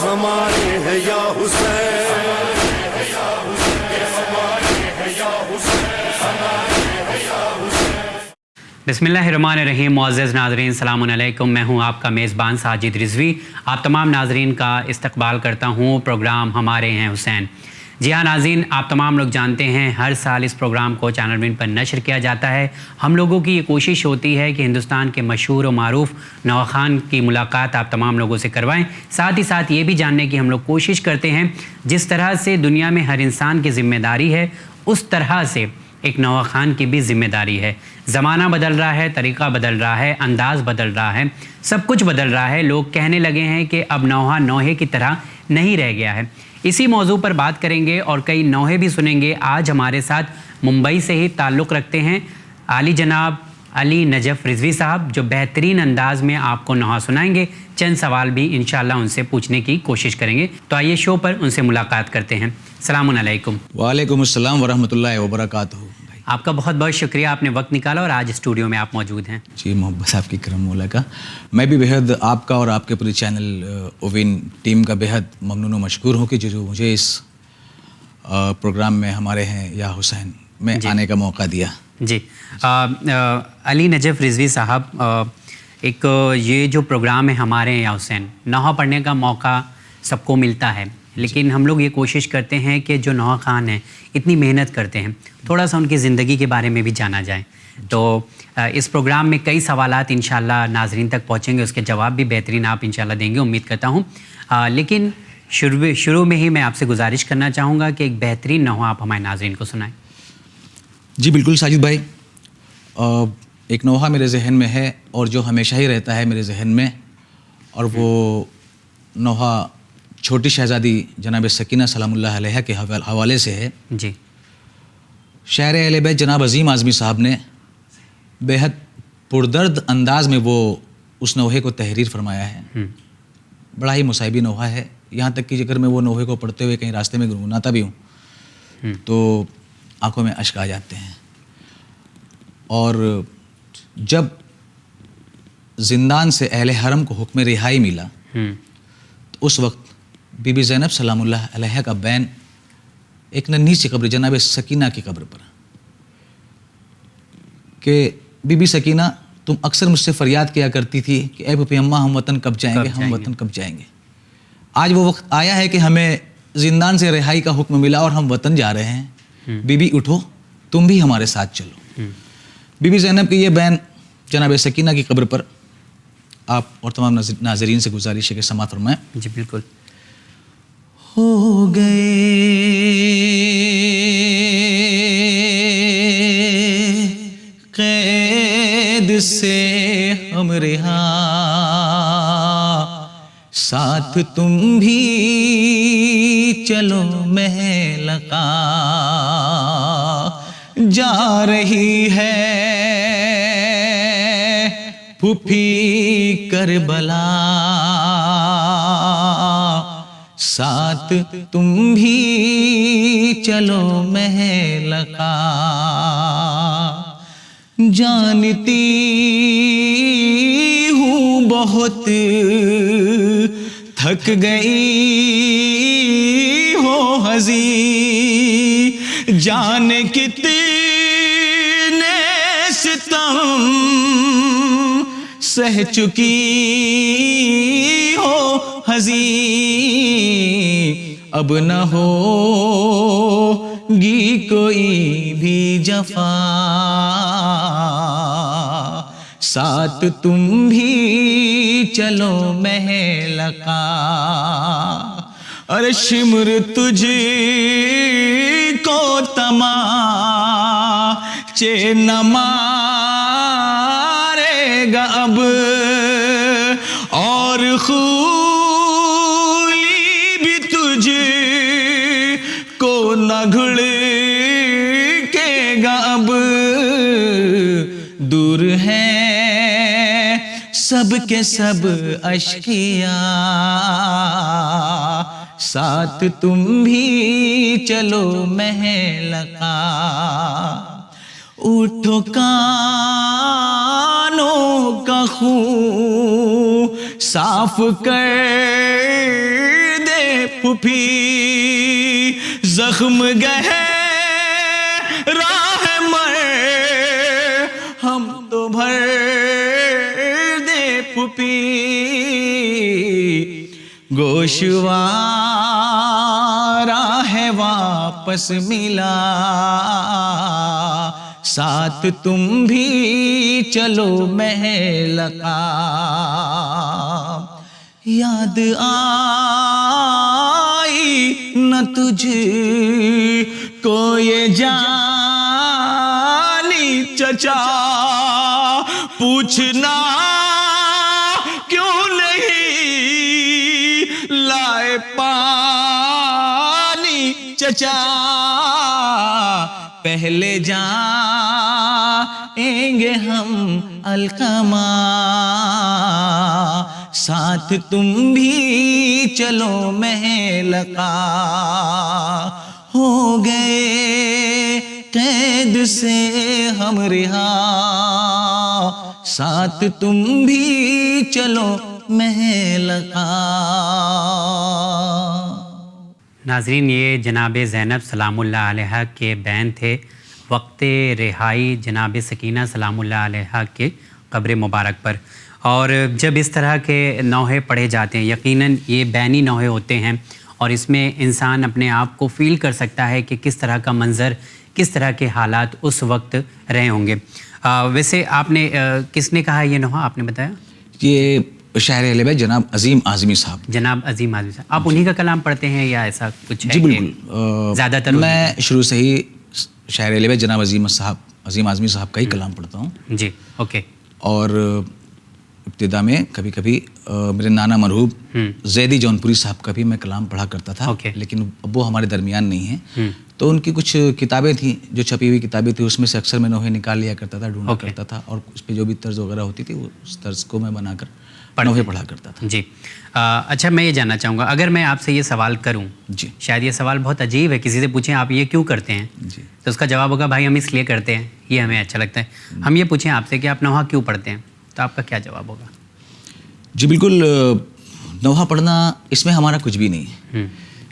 ہمارے ہیں یا حسین. بسم اللہ الرحمن الرحیم. معزز ناظرین السلام علیکم. میں ہوں آپ کا میزبان ساجد رضوی. آپ تمام ناظرین کا استقبال کرتا ہوں پروگرام ہمارے ہیں حسین. جی ہاں ناظرین، آپ تمام لوگ جانتے ہیں ہر سال اس پروگرام کو چینل ون پر نشر کیا جاتا ہے. ہم لوگوں کی یہ کوشش ہوتی ہے کہ ہندوستان کے مشہور و معروف نوا خان کی ملاقات آپ تمام لوگوں سے کروائیں. ساتھ ہی ساتھ یہ بھی جاننے کی ہم لوگ کوشش کرتے ہیں جس طرح سے دنیا میں ہر انسان کی ذمہ داری ہے اس طرح سے ایک نوا خان کی بھی ذمہ داری ہے. زمانہ بدل رہا ہے، طریقہ بدل رہا ہے، انداز بدل رہا ہے، سب کچھ بدل رہا ہے. لوگ کہنے لگے ہیں کہ اب نوحہ نوحے کی طرح نہیں رہ گیا ہے. اسی موضوع پر بات کریں گے اور کئی نوحے بھی سنیں گے. آج ہمارے ساتھ ممبئی سے ہی تعلق رکھتے ہیں عالی جناب علی نجف رضوی صاحب، جو بہترین انداز میں آپ کو نوحہ سنائیں گے. چند سوال بھی انشاءاللہ ان سے پوچھنے کی کوشش کریں گے. تو آئیے شو پر ان سے ملاقات کرتے ہیں. السلام علیکم. وعلیکم السلام ورحمۃ اللہ وبرکاتہ. آپ کا بہت بہت شکریہ، آپ نے وقت نکالا اور آج اسٹوڈیو میں آپ موجود ہیں. جی محبت صاحب کی کرم مولا کا. میں بھی بہت آپ کا اور آپ کے پوری چینل اوین ٹیم کا بہت ممنون و مشکور ہوں کہ جو مجھے اس پروگرام میں ہمارے ہیں یا حسین میں آنے کا موقع دیا. جی علی نجف رضوی صاحب، ایک یہ جو پروگرام ہے ہمارے ہیں یا حسین، نوحہ پڑھنے کا موقع سب کو ملتا ہے، لیکن ہم لوگ یہ کوشش کرتے ہیں کہ جو نوحہ خان ہیں اتنی محنت کرتے ہیں تھوڑا سا ان کی زندگی کے بارے میں بھی جانا جائے. تو اس پروگرام میں کئی سوالات انشاءاللہ ناظرین تک پہنچیں گے، اس کے جواب بھی بہترین آپ انشاءاللہ دیں گے امید کرتا ہوں. لیکن شروع میں ہی میں آپ سے گزارش کرنا چاہوں گا کہ ایک بہترین نوحہ آپ ہمارے ناظرین کو سنائیں. جی بالکل ساجد بھائی. ایک نوحہ میرے ذہن میں ہے اور جو ہمیشہ ہی رہتا ہے میرے ذہن میں، اور وہ نوحہ چھوٹی شہزادی جناب سکینہ سلام اللہ علیہ کے حوالے سے ہے. جی شاعر اہل بیت جناب عظیم اعظمی صاحب نے بہت پردرد انداز میں وہ اس نوحے کو تحریر فرمایا ہے. بڑا ہی مصائبی نوحہ ہے، یہاں تک کہ اگر میں وہ نوحے کو پڑھتے ہوئے کہیں راستے میں گنگناتا بھی ہوں تو آنکھوں میں اشک آ جاتے ہیں. اور جب زندان سے اہل حرم کو حکم رہائی ملا تو اس وقت بی بی زینب سلام اللہ علیہ کا بین ایک ننھی سی قبر جناب سکینہ کی قبر پر کہ بی بی سکینہ تم اکثر مجھ سے فریاد کیا کرتی تھی کہ اے پھپھی اماں ہم وطن کب جائیں گے، ہم وطن کب جائیں گے. آج وہ وقت آیا ہے کہ ہمیں زندان سے رہائی کا حکم ملا اور ہم وطن جا رہے ہیں. بی بی اٹھو، تم بھی ہمارے ساتھ چلو. بی بی زینب کی یہ بین جناب سکینہ کی قبر پر آپ اور تمام ناظرین سے گزارش ہے کہ سماعت فرمائیں. جی بالکل. ہو گئے قید سے ہم رہا، ساتھ تم بھی چلو مہلکا، جا رہی ہے پھوپھی کربلا، ساتھ تم بھی چلو مہلکا، جانتی ہوں بہت تھک گئی ہو ہزی، جانے کتنے ستم سہ چکی ہو ہزی، اب نہ ہوگی کوئی بھی جفا، ساتھ تم بھی چلو مہلکا. ارے شمر تجھ کو تماچے نہ مارے گا اب، اور خولی بھی تجھ کو نہ گھڑکے گا اب، دور ہے سب کے سب اشقیاء، ساتھ تم بھی چلو مہلکا. اٹھو کانوں کا خون صاف کر پھوپھی زخم گہرا ہے مر ہم تو بھر دے پھوپھی گوشوارا ہے واپس ملا ساتھ تم بھی چلو محل کا یاد آئی نہ تجھ کو یہ جانی چچا پوچھنا کیوں نہیں لائے پانی چچا پہلے جائیں گے ہم القمہ ساتھ تم بھی چلو محل کا ہو گئے قید سے ہم رہا ساتھ تم بھی چلو محل کا. ناظرین یہ جناب زینب سلام اللہ علیہ کے بین تھے وقت رہائی جناب سکینہ سلام اللہ علیہ کے قبر مبارک پر. اور جب اس طرح کے نوحے پڑھے جاتے ہیں یقیناً یہ بینی نوحے ہوتے ہیں اور اس میں انسان اپنے آپ کو فیل کر سکتا ہے کہ کس طرح کا منظر کس طرح کے حالات اس وقت رہے ہوں گے. ویسے آپ نے کس نے کہا یہ نوحہ آپ نے بتایا؟ یہ شاعر اہل بیت جناب عظیم اعظمی صاحب. جناب عظیم اعظمی صاحب آپ انہی کا کلام پڑھتے ہیں یا ایسا کچھ ہے؟ جی بالکل. زیادہ تر میں شروع سے ہی شاعر اہل بیت جناب عظیم اعظمی صاحب کا ہی کلام پڑھتا ہوں. جی اوکے. اور ابتدا میں کبھی کبھی میرے نانا مرحوم زیدی جونپوری صاحب کا بھی میں کلام پڑھا کرتا تھا لیکن اب وہ ہمارے درمیان نہیں ہیں. تو ان کی کچھ کتابیں تھیں جو چھپی ہوئی کتابیں تھیں اس میں سے اکثر میں نوحے نکال لیا کرتا تھا ڈھونڈا کرتا تھا اور اس پہ جو بھی طرز وغیرہ ہوتی تھی اس طرز کو میں بنا کر نوحے پڑھا کرتا تھا. جی اچھا میں یہ جاننا چاہوں گا اگر میں آپ سے یہ سوال کروں جی شاید یہ سوال بہت عجیب ہے کسی سے پوچھیں آپ یہ کیوں کرتے ہیں جی تو اس کا جواب ہوگا بھائی ہم اس لیے کرتے ہیں یہ ہمیں اچھا لگتا ہے. ہم یہ پوچھیں آپ سے کہ آپ نوحہ کیوں پڑھتے ہیں تو آپ کا کیا جواب ہوگا؟ جی بالکل. نوحہ پڑھنا اس میں ہمارا کچھ بھی نہیں ہے.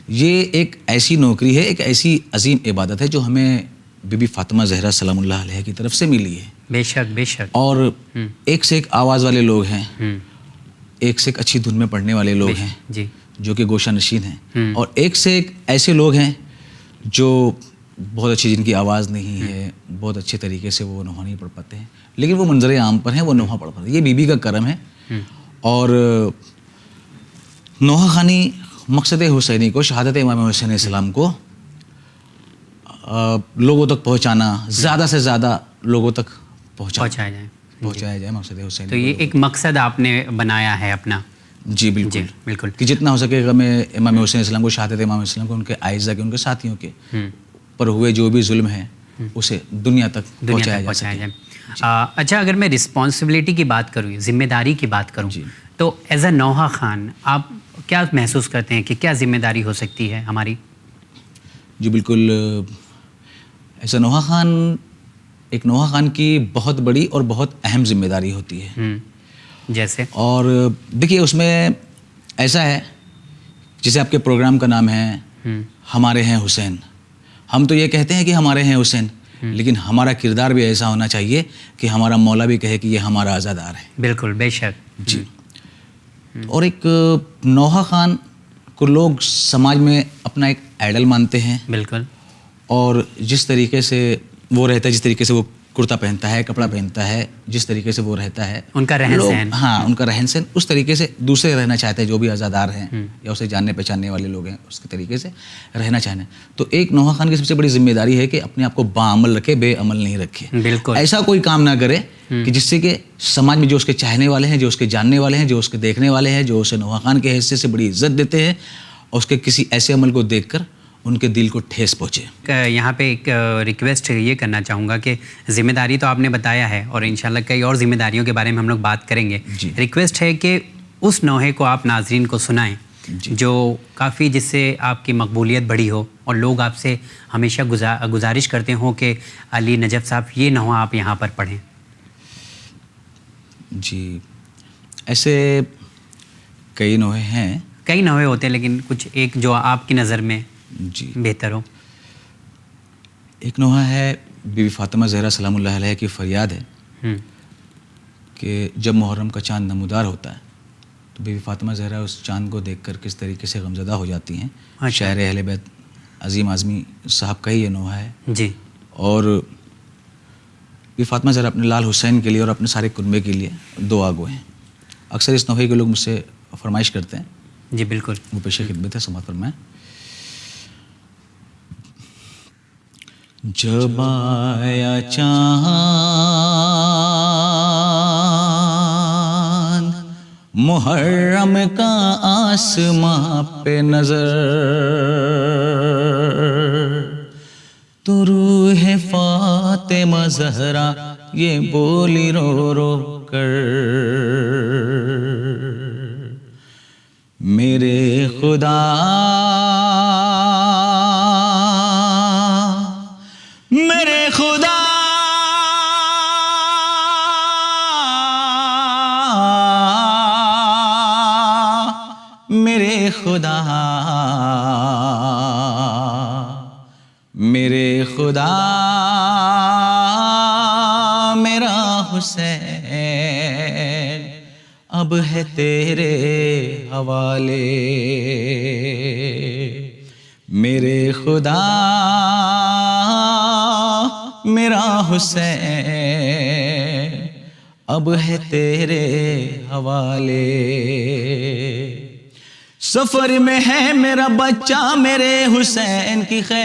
یہ ایک ایسی نوکری ہے ایک ایسی عظیم عبادت ہے جو ہمیں بی بی فاطمہ زہرا سلام اللہ علیہ کی طرف سے ملی ہے. بے شک بے شک. اور ایک سے ایک آواز والے لوگ ہیں ایک سے ایک اچھی دھن میں پڑھنے والے لوگ ہیں جی جو کہ گوشہ نشین ہیں اور ایک سے ایک ایسے لوگ ہیں جو بہت اچھی جن کی آواز نہیں ہے بہت اچھے طریقے سے وہ نوحہ نہیں پڑھ پاتے ہیں لیکن وہ منظر عام پر ہیں وہ نوحہ پڑھ پاتے ہیں. یہ بی بی کا کرم ہے. اور نوحہ خوانی مقصد حسینی کو شہادت امام حسین علیہ السلام کو لوگوں تک پہنچانا زیادہ سے زیادہ لوگوں تک پہنچایا جائے مقصد حسینی. تو یہ ایک مقصد آپ نے بنایا ہے اپنا. جی بالکل بالکل کہ جتنا ہو سکے گا میں امام حسین علیہ السلام کو شہادت امام حسین کو ان کے اعزہ کے ان کے ساتھیوں کے پر ہوئے جو بھی ظلم ہے اسے دنیا تک پہنچایا جا سکے. اچھا اگر میں رسپانسبلٹی کی بات کروں ذمہ داری کی بات کروں تو ایز اے نوحہ خوان آپ کیا محسوس کرتے ہیں کہ کیا ذمہ داری ہو سکتی ہے ہماری؟ جی بالکل. ایسا نوحہ خوان ایک نوحہ خوان کی بہت بڑی اور بہت اہم ذمہ داری ہوتی ہے. جیسے؟ اور دیکھیے اس میں ایسا ہے جیسے آپ کے پروگرام کا نام ہے ہمارے ہیں حسین. ہم تو یہ کہتے ہیں کہ ہمارے ہیں حسین لیکن ہمارا کردار بھی ایسا ہونا چاہیے کہ ہمارا مولا بھی کہے کہ یہ ہمارا عزادار ہے. بالکل بے شک. جی. اور ایک نوحہ خوان کو لوگ سماج میں اپنا ایک آئیڈل مانتے ہیں. بالکل. اور جس طریقے سے وہ رہتا ہے جس طریقے سے وہ کرتا پہنتا ہے کپڑا پہنتا ہے جس طریقے سے وہ رہتا ہے ان کا رہن سہن ان کا رہن سہن اس طریقے سے دوسرے رہنا چاہتے ہیں جو بھی عزادار ہیں یا اسے جاننے پہچاننے والے لوگ ہیں اس کے طریقے سے رہنا چاہنا. تو ایک نوحہ خوان کی سب سے بڑی ذمہ داری ہے کہ اپنے آپ کو باعمل رکھے بے عمل نہیں رکھے. بالکل. ایسا کوئی کام نہ کرے کہ جس سے کہ سماج میں جو اس کے چاہنے والے ہیں جو اس کے جاننے والے ہیں جو اس کے دیکھنے والے ہیں جو اسے نوحہ خوان کے حیثیت سے بڑی عزت دیتے ہیں اور اس کے کسی ایسے عمل کو دیکھ کر ان کے دل کو ٹھیس پہنچے. یہاں پہ ایک ریکویسٹ یہ کرنا چاہوں گا کہ ذمہ داری تو آپ نے بتایا ہے اور انشاءاللہ کئی اور ذمہ داریوں کے بارے میں ہم لوگ بات کریں گے. ریکویسٹ ہے کہ اس نوحے کو آپ ناظرین کو سنائیں جو کافی جس سے آپ کی مقبولیت بڑھی ہو اور لوگ آپ سے ہمیشہ گزارش کرتے ہوں کہ علی نجف صاحب یہ نوحہ آپ یہاں پر پڑھیں. جی ایسے کئی نوحے ہیں کئی نوحے ہوتے ہیں لیکن کچھ ایک جو آپ کی نظر میں جی بہتر ہو. ایک نوحہ ہے بی بی فاطمہ زہرا سلام اللہ علیہ کی فریاد ہے کہ جب محرم کا چاند نمودار ہوتا ہے تو بی بی فاطمہ زہرا اس چاند کو دیکھ کر کس طریقے سے غمزدہ ہو جاتی ہیں. شاعر اہل بیت عظیم اعظمی صاحب کا ہی یہ نوحہ ہے. جی. اور بی فاطمہ زہرا اپنے لال حسین کے لیے اور اپنے سارے کنبے کے لیے دعا گو ہیں. اکثر اس نوحے کے لوگ مجھ سے فرمائش کرتے ہیں. جی بالکل. وہ پیش خدمت ہے، سماعت فرمائیں. جب آیا چاند محرم کا آسماں پہ نظر، تو روح فاطمہ زہرا یہ بولی رو رو کر، میرے خدا میرے خدا میرے خدا میرے خدا میرا حسین اب ہے تیرے حوالے، میرے خدا میرا حسین اب ہے تیرے حوالے. سفر میں ہے میرا بچہ میرے حسین کی خیر،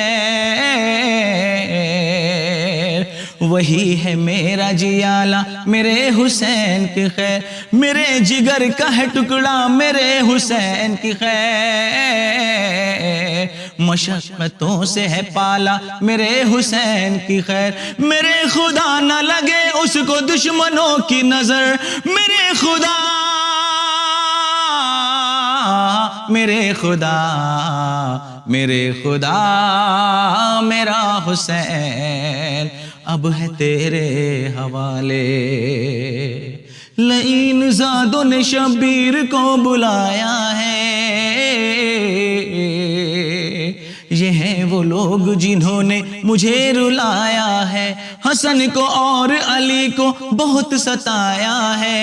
وہی ہے میرا جیالہ میرے حسین کی خیر، میرے جگر کا ہے ٹکڑا میرے حسین کی خیر، مشقتوں سے ہے پالا میرے حسین کی خیر، میرے خدا نہ لگے اس کو دشمنوں کی نظر، میرے خدا میرے خدا میرے خدا میرا حسین اب ہے تیرے حوالے. لعین زادوں نے شبیر کو بلایا ہے، یہ ہیں وہ لوگ جنہوں نے مجھے رلایا ہے، حسن کو اور علی کو بہت ستایا ہے.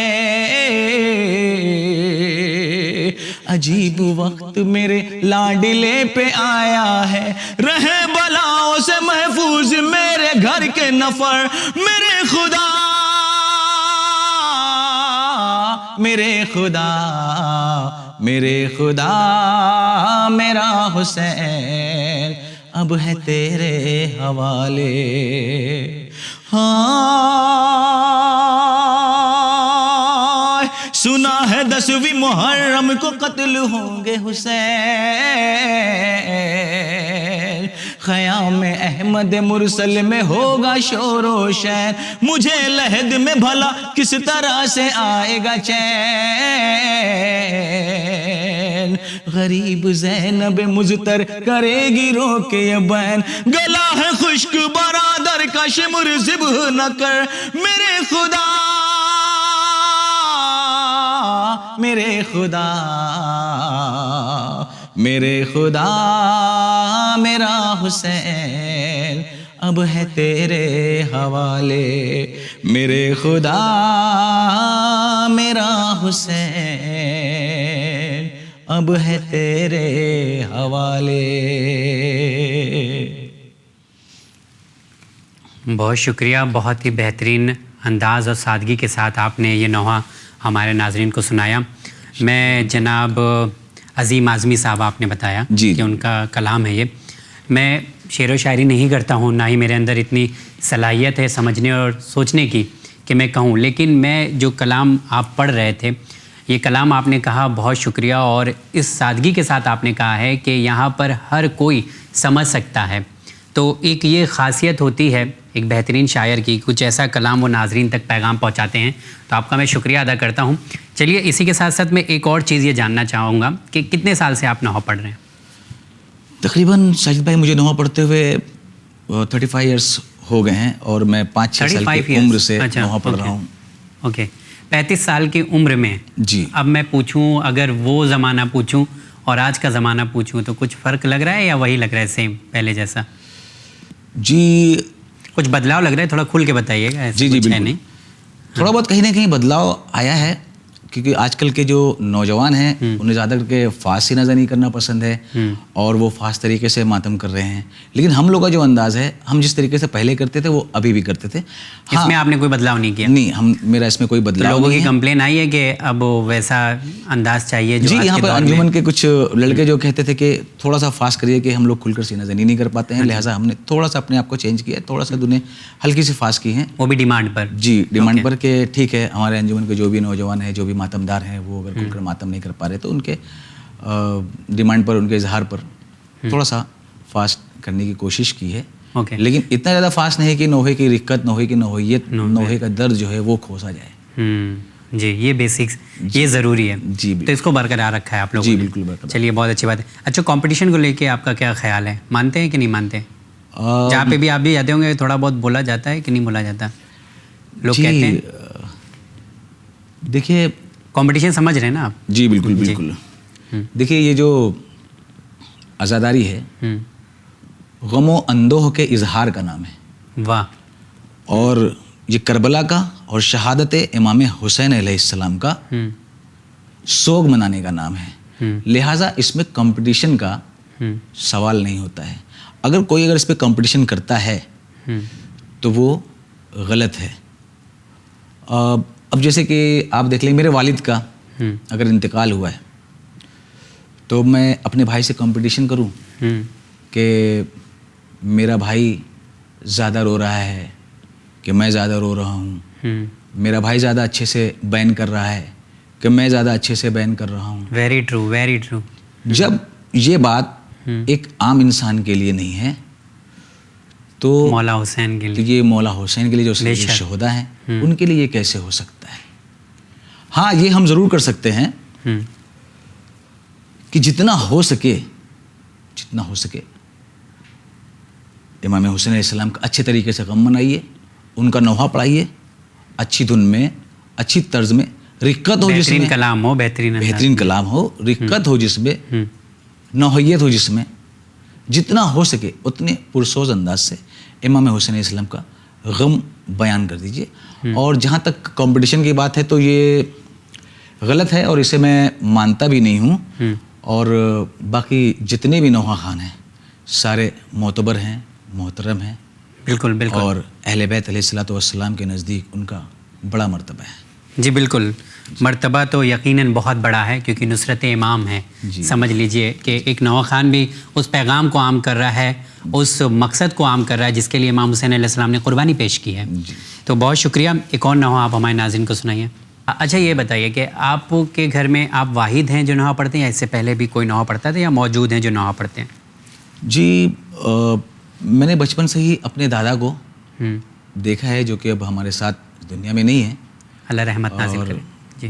عجیب وقت میرے لاڈلے پہ آیا ہے، رہے بلاؤں سے محفوظ میرے گھر کے نفر، میرے خدا میرے خدا میرے خدا میرا حسین اب ہے تیرے حوالے. سنا ہے 10ویں محرم کو قتل ہوں گے حسین، خیام احمد مرسل میں ہوگا شور و شین، مجھے لحد میں بھلا کس طرح سے آئے گا چین، غریب زینب مزتر کرے گی رو کے یہ بین، گلا ہے خشک برادر کا شمر ذبح نہ کر، میرے خدا میرے خدا میرے خدا میرا حسین اب ہے تیرے حوالے، میرے خدا میرا حسین اب ہے تیرے حوالے. بہت شکریہ. بہت ہی بہترین انداز اور سادگی کے ساتھ آپ نے یہ نوحہ ہمارے ناظرین کو سنایا. میں جناب عظیم اعظمی صاحب آپ نے بتایا کہ ان کا کلام ہے یہ. میں شعر و شاعری نہیں کرتا ہوں، نہ ہی میرے اندر اتنی صلاحیت ہے سمجھنے اور سوچنے کی کہ میں کہوں، لیکن میں جو کلام آپ پڑھ رہے تھے، یہ کلام آپ نے کہا، بہت شکریہ. اور اس سادگی کے ساتھ آپ نے کہا ہے کہ یہاں پر ہر کوئی سمجھ سکتا ہے. تو ایک یہ خاصیت ہوتی ہے ایک بہترین شاعر کی، کچھ ایسا کلام وہ ناظرین تک پیغام پہنچاتے ہیں. تو آپ کا میں شکریہ ادا کرتا ہوں. چلیے اسی کے ساتھ ساتھ میں ایک اور چیز یہ جاننا چاہوں گا کہ کتنے سال سے آپ نوحہ پڑھ رہے ہیں؟ تقریباً ساجد بھائی مجھے نوحہ پڑھتے ہوئے 35 ایئرس ہو گئے ہیں، اور میں 5-6 سال کی عمر سے نوحہ پڑھ رہا ہوں. اوکے. 35 سال کی عمر میں جی. اب میں پوچھوں، اگر وہ زمانہ پوچھوں اور آج کا زمانہ پوچھوں تو کچھ فرق لگ رہا ہے یا وہی لگ رہا ہے سیم پہلے جیسا؟ جی کچھ بدلاؤ لگ رہا ہے؟ تھوڑا کھل کے بتائیے گا. ایسے جی کچھ ہے بالکل. نہیں؟ تھوڑا بہت کہیں نہ کہیں بدلاؤ آیا ہے، کیونکہ آج کل کے جو نوجوان ہیں انہیں زیادہ کر کے فاسٹ نظر نہیں کرنا پسند ہے اور وہ فاسٹ طریقے سے ماتم کر رہے ہیں. لیکن ہم لوگ کا جو انداز ہے، ہم جس طریقے سے پہلے کرتے تھے وہ ابھی بھی کرتے تھے. اس میں آپ نے کوئی بدلاؤ نہیں کیا؟ نہیں، میرا اس میں کوئی بدلاؤ لوگوں نہیں کی ہے. کمپلین آئی ہے کہ اب ویسا انداز چاہیے جو جی آج یہاں کے پر دور میں. انجمن کے کچھ لڑکے جو کہتے تھے کہ تھوڑا سا فاسٹ کریے کہ ہم لوگ کھل کر سینہ زنی نہیں کر پاتے ہیں، لہٰذا ہم نے تھوڑا سا اپنے آپ کو چینج کیا ہے، تھوڑا سا دنیا ہلکی سی فاسٹ کی ہیں. وہ بھی ڈیمانڈ پر؟ جی ڈیمانڈ پر کہ ٹھیک ہے ہمارے انجمن کے جو بھی نوجوان ہیں، جو بھی ماتم دار ہیں، وہ اگر کھل کر ماتم نہیں کر پا رہے تو ان کے ڈیمانڈ پر، ان کے اظہار پر تھوڑا سا فاسٹ کرنے کی کوشش کی ہے. لیکن اتنا زیادہ فاسٹ نہیں کہ نوحے کی رقت، نوحے کی نوحیت، نوحے کا درد جو ہے وہ کھوسا جائے. جی یہ بیسکس یہ ضروری ہے. جی تو اس کو برقرار رکھا ہے آپ لوگوں نے؟ جی بالکل برقرار. چلیے بہت اچھی بات ہے. اچھا کمپٹیشن کو لے کے آپ کا کیا خیال ہے؟ مانتے ہیں کہ نہیں مانتے؟ جہاں پہ بھی آپ بھی جاتے ہوں گے تھوڑا بہت بولا جاتا ہے کہ نہیں بولا جاتا؟ لوگ کہتے ہیں. دیکھیے کمپٹیشن سمجھ رہے ہیں نا آپ؟ جی بالکل بالکل. دیکھیے یہ جو عزاداری ہے غم و اندوہ کے اظہار کا نام ہے. واہ. اور یہ کربلا کا اور شہادت امام حسین علیہ السلام کا سوگ منانے کا نام ہے. لہٰذا اس میں کمپٹیشن کا سوال نہیں ہوتا ہے. اگر کوئی اس پہ کمپٹیشن کرتا ہے تو وہ غلط ہے. اب جیسے کہ آپ دیکھ لیں میرے والد کا اگر انتقال ہوا ہے تو میں اپنے بھائی سے کمپٹیشن کروں کہ میرا بھائی زیادہ رو رہا ہے کہ میں زیادہ رو رہا ہوں، میرا بھائی زیادہ اچھے سے بیان کر رہا ہے کہ میں زیادہ اچھے سے بیان کر رہا ہوں. Very true very true. جب یہ بات ایک عام انسان کے لیے نہیں ہے تو مولا حسین کے لیے، یہ مولا حسین کے لیے جو شہدا ہیں ان کے لیے یہ کیسے ہو سکتا ہے؟ ہاں یہ ہم ضرور کر سکتے ہیں کہ جتنا ہو سکے امام حسین علیہ السلام کا اچھے طریقے سے غم منائیے، ان کا نوحہ پڑھائیے، اچھی دھن میں، اچھی طرز میں، رقت ہو جس میں، کلام ہو، بہترین کلام ہو، رقت ہو جس میں، نوحیت ہو جس میں، جتنا ہو سکے اتنے پرسوز انداز سے امام حسین علیہ السلام کا غم بیان کر دیجیے. اور جہاں تک کمپٹیشن کی بات ہے تو یہ غلط ہے اور اسے میں مانتا بھی نہیں ہوں. اور باقی جتنے بھی نوحہ خان ہیں سارے معتبر ہیں، محترم ہیں. بالکل بالکل. اور اہل بیت علیہ الصلوۃ والسلام کے نزدیک ان کا بڑا مرتبہ ہے. جی بالکل. مرتبہ تو یقیناً بہت بڑا ہے کیونکہ نصرت امام ہے. سمجھ لیجئے کہ ایک نوحہ خان بھی اس پیغام کو عام کر رہا ہے، اس مقصد کو عام کر رہا ہے جس کے لیے امام حسین علیہ السلام نے قربانی پیش کی ہے. تو بہت شکریہ. ایک اور نوحہ آپ ہمارے ناظرین کو سنائیے. اچھا یہ بتائیے کہ آپ کے گھر میں آپ واحد ہیں جو نوحہ پڑھتے ہیں یا اس سے پہلے بھی کوئی نوحہ پڑھتا تھا یا موجود ہیں جو نوحہ پڑھتے ہیں؟ جی میں نے بچپن سے ہی اپنے دادا کو دیکھا ہے جو کہ اب ہمارے ساتھ دنیا میں نہیں ہے، اللہ رحمت نازل کرے.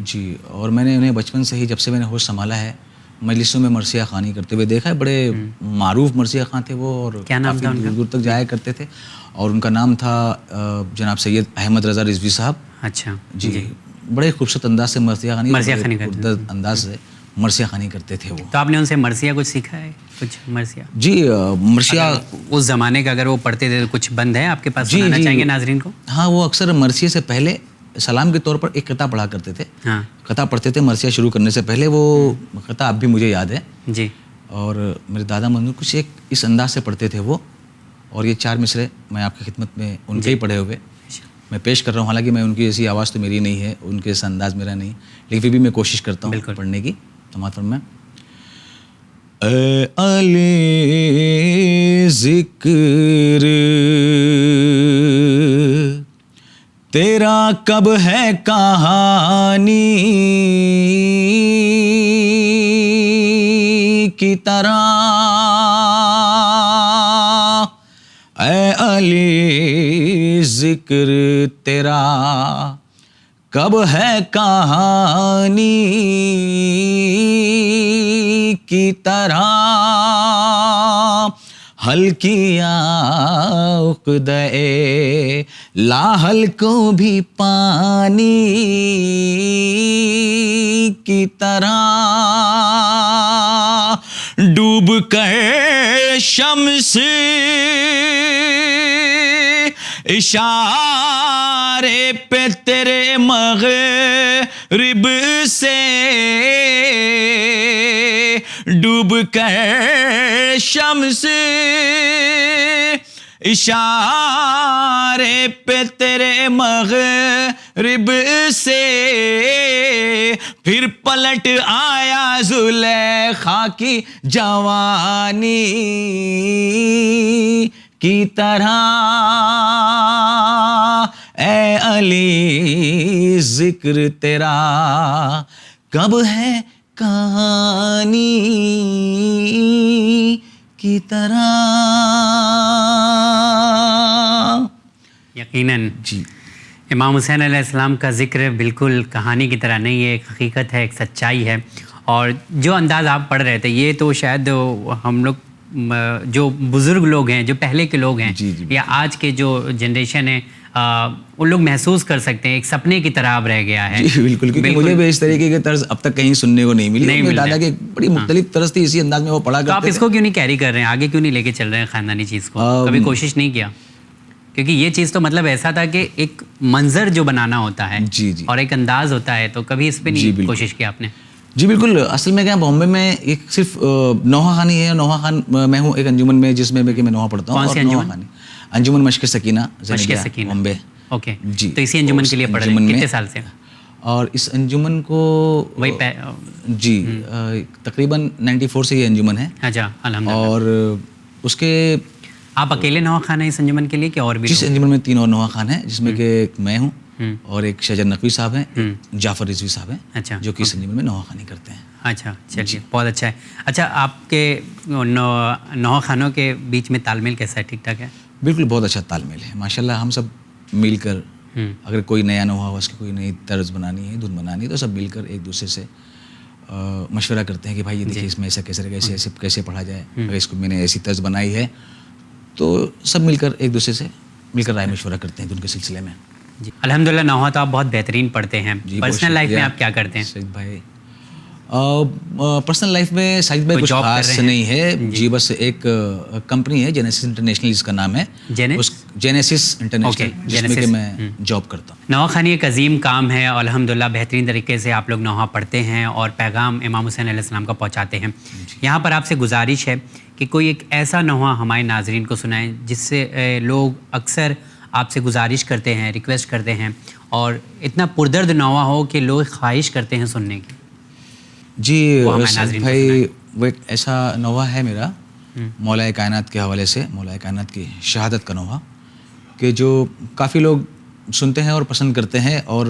جی اور میں نے انہیں بچپن سے ہی جب سے میں نے ہوش سنبھالا ہے مجلسوں میں مرثیہ خوانی کرتے ہوئے دیکھا ہے. بڑے معروف مرثیہ خواں تھے وہ اور کیا نام تھا ان کا؟ دور دور تک جایا کرتے تھے اور ان کا نام تھا جناب سید احمد رضا رضوی صاحب. اچھا جی بڑے خوبصورت انداز سے مرثیہ خوانی انداز سے مرثیہ خوانی کرتے تھے وہ. تو آپ نے ان سے مرثیہ کچھ سیکھا ہے؟ کچھ مرثیہ؟ جی مرثیہ اس زمانے کا اگر وہ پڑھتے تھے کچھ بند ہے آپ کے پاس سنانا چاہیں گے ناظرین کو؟ ہاں وہ اکثر مرثیے سے پہلے سلام کے طور پر ایک قطعہ پڑھا کرتے تھے. قطعہ پڑھتے تھے مرثیہ شروع کرنے سے پہلے. وہ قطعہ اب بھی مجھے یاد ہے. جی. اور میرے دادا منظور کچھ ایک اس انداز سے پڑھتے تھے وہ. اور یہ 4 مصرے میں آپ کی خدمت میں ان کے ہی پڑھے ہوئے میں پیش کر رہا ہوں. حالانکہ میں ان کی ایسی آواز تو میری نہیں ہے، ان کے ایسا انداز میرا نہیں، لیکن پھر بھی میں کوشش کرتا ہوں پڑھنے کی. تمام میں اے علی ذکر تیرا کب ہے کہانی کی طرح، اے علی ذکر تیرا کب ہے کہانی کی طرح، حل کیا عقدے لاحل کو بھی پانی کی طرح، ڈوب کر شمس اشارے پہ تیرے مغرب سے ڈوب کر شمس اشارے پہ تیرے مغرب سے پھر پلٹ آیا زلیخا کی جوانی کی طرح اے علی ذکر تیرا کب ہے کہانی کی طرح. یقیناً جی امام حسین علیہ السلام کا ذکر بالکل کہانی کی طرح نہیں ہے، ایک حقیقت ہے، ایک سچائی ہے. اور جو انداز آپ پڑھ رہے تھے یہ تو شاید ہم لوگ جو بزرگ لوگ ہیں، جو پہلے کے لوگ ہیں یا آج کے جو جنریشن ہے ان لوگ محسوس کر سکتے ہیں. ایک سپنے کی طرح اب رہ گیا ہے. جی بالکل، کیونکہ مجھے بھی اس طریقے کے طرز اب تک کہیں سننے کو نہیں ملی. میرے دادا کی بڑی مختلف طرز تھی، اسی انداز میں وہ پڑھا کرتے تھے. تو آپ اس کو کیوں نہیں کیری کر رہے ہیں، آگے کیوں نہیں لے کے چل رہے ہیں خاندانی چیز کو؟ کبھی کوشش نہیں کیا؟ کیونکہ یہ چیز تو مطلب ایسا تھا کہ ایک منظر جو بنانا ہوتا ہے اور ایک انداز ہوتا ہے، تو کبھی اس پہ نہیں کوشش کیا آپ نے؟ جی بالکل. اصل میں کیا بامبے میں ایک صرف نوحہ خانی ہے. نوحہ خان میں ہوں ایک انجمن میں جس میں کہ میں نوحہ پڑھتا ہوں. کون سی انجمن؟ انجمن مشق سکینہ بامبے. اوکے جی. تو اسی انجمن کے لیے پڑھ رہے ہیں کتنے سال سے؟ اور اس انجمن کو جی تقریباً 94 سے یہ انجمن ہے. اچھا الحمدللہ. اور اس کے آپ اکیلے نوحہ خان ہیں اس انجمن کے لیے کہ اور بھی؟ جس انجمن میں 3 اور نوحہ خان ہیں، جس میں کہ ایک میں ہوں اور ایک شجر نقوی صاحب ہیں، جعفر رضوی صاحب ہیں. اچھا. جو کہ اس انجمن میں نوحہ خانی کرتے ہیں. اچھا چلیے بہت اچھا ہے. اچھا آپ کے نوحہ خانوں کے بیچ میں تال میل کیسا ہے؟ ٹھیک ٹھاک ہے؟ بالکل بہت اچھا تال میل ہے ماشاءاللہ. ہم سب مل کر اگر کوئی نیا نوحہ ہوا، اس کی کوئی نئی طرز بنانی ہے، دھن بنانی ہے، تو سب مل کر ایک دوسرے سے مشورہ کرتے ہیں کہ بھائی یہ دیکھیے اس میں ایسا کیسے رہے گا، ایسے کیسے پڑھا جائے، اگر اس کو میں نے ایسی طرز بنائی ہے. تو سب مل کر ایک دوسرے سے مل کر رائے مشورہ کرتے ہیں دھن کے سلسلے میں. جی الحمدللہ. نوحہ تو آپ بہت بہترین پڑھتے ہیں. پرسنل لائف میں آپ کیا کرتے ہیں؟ سعید بھائی پرسنل لائف میں سعید بھائی کچھ خاص نہیں ہے. جی بس ایک کمپنی ہے جینیسس انٹرنیشنل، اس کا نام ہے جینیسس انٹرنیشنل، جس میں کہ میں جاب کرتا ہوں. نوحہ خانی ایک عظیم کام ہے اور الحمدللہ بہترین طریقے سے آپ لوگ نوحہ پڑھتے ہیں اور پیغام امام حسین علیہ السلام کا پہنچاتے ہیں. یہاں پر آپ سے گزارش ہے کہ کوئی ایک ایسا نوحہ ہمارے ناظرین کو سنائیں جس سے لوگ اکثر آپ سے گزارش کرتے ہیں، ریکویسٹ کرتے ہیں، اور اتنا پردرد نوحہ ہو کہ لوگ خواہش کرتے ہیں سننے کی. جی بھائی وہ ایک ایسا نوحہ ہے میرا مولا کائنات کے حوالے سے، مولا کائنات کی شہادت کا نوحہ، کہ جو کافی لوگ سنتے ہیں اور پسند کرتے ہیں. اور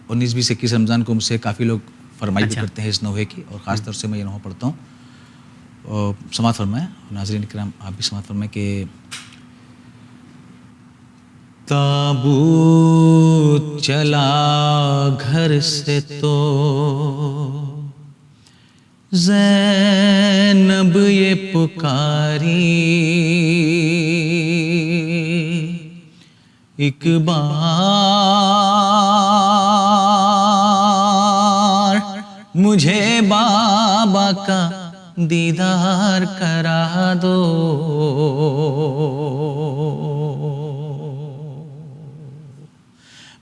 19 20 21 رمضان کو مجھ سے کافی لوگ فرمائش بھی کرتے ہیں اس نوحے کی، اور خاص طور سے میں یہ نوحہ پڑھتا ہوں. سماعت فرمائیں ناظرین کرام، آپ بھی سماعت فرمائیں کہ تابوت چلا گھر سے تو زینب یہ پکاری، ایک بار مجھے بابا کا دیدار کرا دو.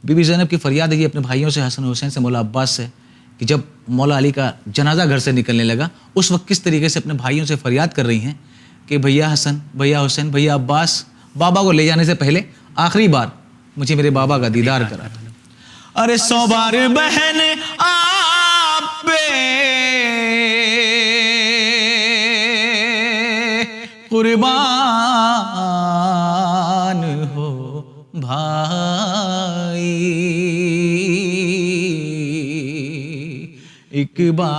بی بی زینب کی فریاد ہے اپنے بھائیوں سے، حسن حسین سے، مولا عباس سے، کہ جب مولا علی کا جنازہ گھر سے نکلنے لگا اس وقت کس طریقے سے اپنے بھائیوں سے فریاد کر رہی ہیں کہ بھیا حسن، بھیا حسین، بھیا عباس، بابا کو لے جانے سے پہلے آخری بار مجھے میرے بابا کا دیدار کرا دو. ارے 100 بار بہن آپ پہ قربان ہو بھائی، ایک بار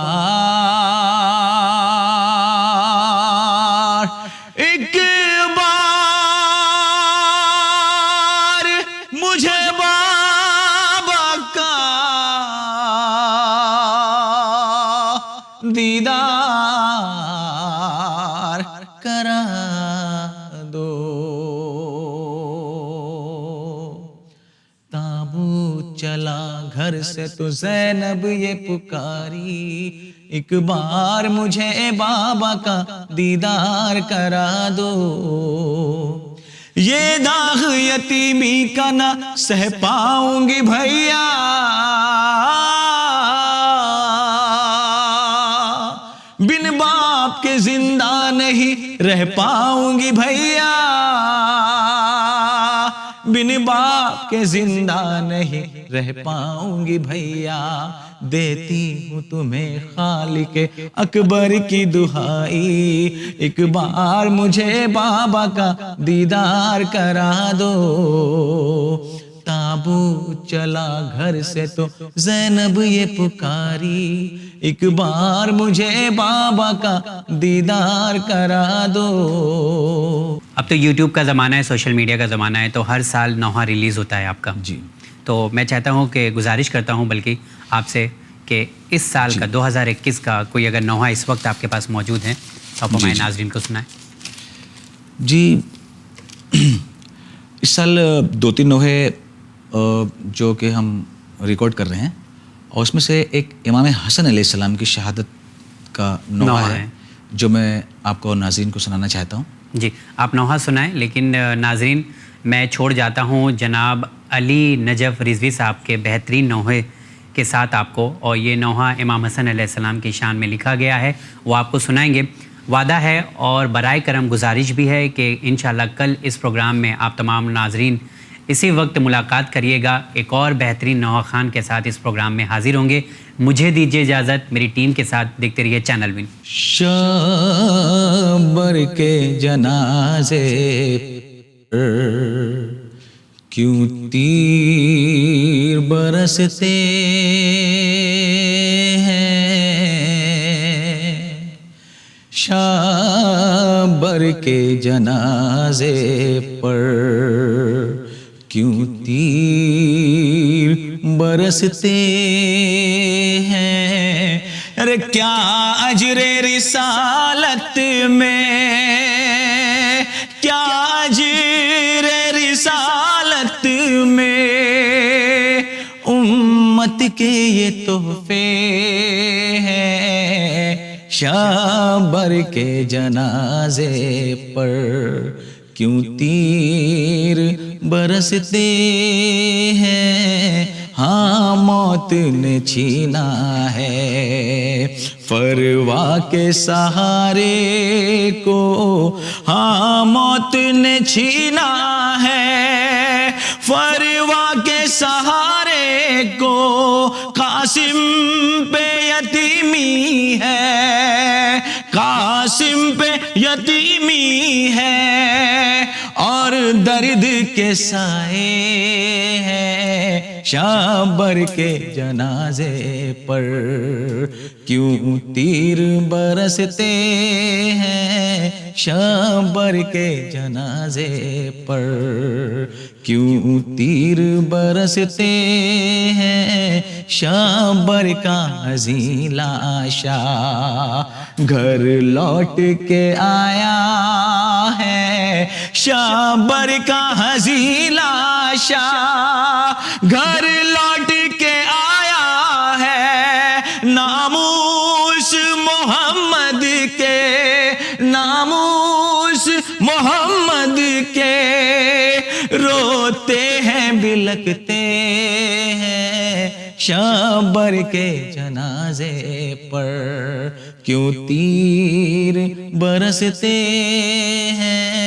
مجھے بابا کا دیدار کرا دو. تابوت چلا گھر سے تو زینب یہ پکاری، ایک بار مجھے بابا کا دیدار کرا دو. یہ داغ یتیمی کا نہ سہ پاؤں گی بھیا, بن باپ کے زندہ نہیں رہ پاؤں گی بھیا, بن باپ کے زندہ نہیں رہ پاؤں گی بھیا. دیتی ہوں تمہیں خالق اکبر کی دہائی, ایک بار مجھے بابا کا دیدار کرا دو. تابوت چلا گھر سے تو زینب یہ پکاری, ایک بار مجھے بابا کا دیدار کرا دو. اب تو یوٹیوب کا زمانہ ہے, سوشل میڈیا کا زمانہ ہے, تو ہر سال نوحہ ریلیز ہوتا ہے آپ کا. جی, تو میں چاہتا ہوں کہ گزارش کرتا ہوں بلکہ آپ سے کہ اس سال کا 2021 کا کوئی اگر نوحہ اس وقت آپ کے پاس موجود ہے تو آپ ہمارے ناظرین کو سنائیں. جی, اس سال 2-3 نوحے جو کہ ہم ریکارڈ کر رہے ہیں, اور اس میں سے ایک امام حسن علیہ السلام کی شہادت کا نوحہ ہے جو میں آپ کو ناظرین کو سنانا چاہتا ہوں. جی, آپ نوحہ سنائیں, لیکن ناظرین میں چھوڑ جاتا ہوں جناب علی نجف رضوی صاحب کے بہترین نوحے کے ساتھ آپ کو, اور یہ نوحہ امام حسن علیہ السلام کی شان میں لکھا گیا ہے, وہ آپ کو سنائیں گے. وعدہ ہے اور برائے کرم گزارش بھی ہے کہ انشاءاللہ کل اس پروگرام میں آپ تمام ناظرین اسی وقت ملاقات کریے گا, ایک اور بہترین نوحہ خان کے ساتھ اس پروگرام میں حاضر ہوں گے. مجھے دیجیے اجازت, میری ٹیم کے ساتھ دیکھتے رہیے چینل ون. شابر کے جنازے کیوں تیر برستے ہیں, شابر کے جنازے پر کیوں تیر برستے ہیں. ارے کیا اجر رسالت میں, کیا اجر رسالت میں امت کے یہ تحفے ہیں. شابر کے جنازے پر کیوں تیر برستے ہیں. ہاں موت نے چھینا ہے فروا کے سہارے کو, ہاں موت نے چھینا ہے فروا کے سہارے کو. قاسم پہ یتیمی ہے, قاسم پہ یتیمی ہے, اور درد کے سائے ہیں. شابر کے جنازے پر کیوں تیر برستے ہیں, شابر کے جنازے پر کیوں تیر برستے ہیں. شابر کا عظیم لاشا گھر لوٹ کے آیا ہے, شابر کا عظیم لاشا گھر لوٹ کے آیا ہے. ناموس محمد کے, ناموس محمد کے روتے ہیں بلکتے ہیں. شابر کے جنازے پر کیوں تیر برستے ہیں.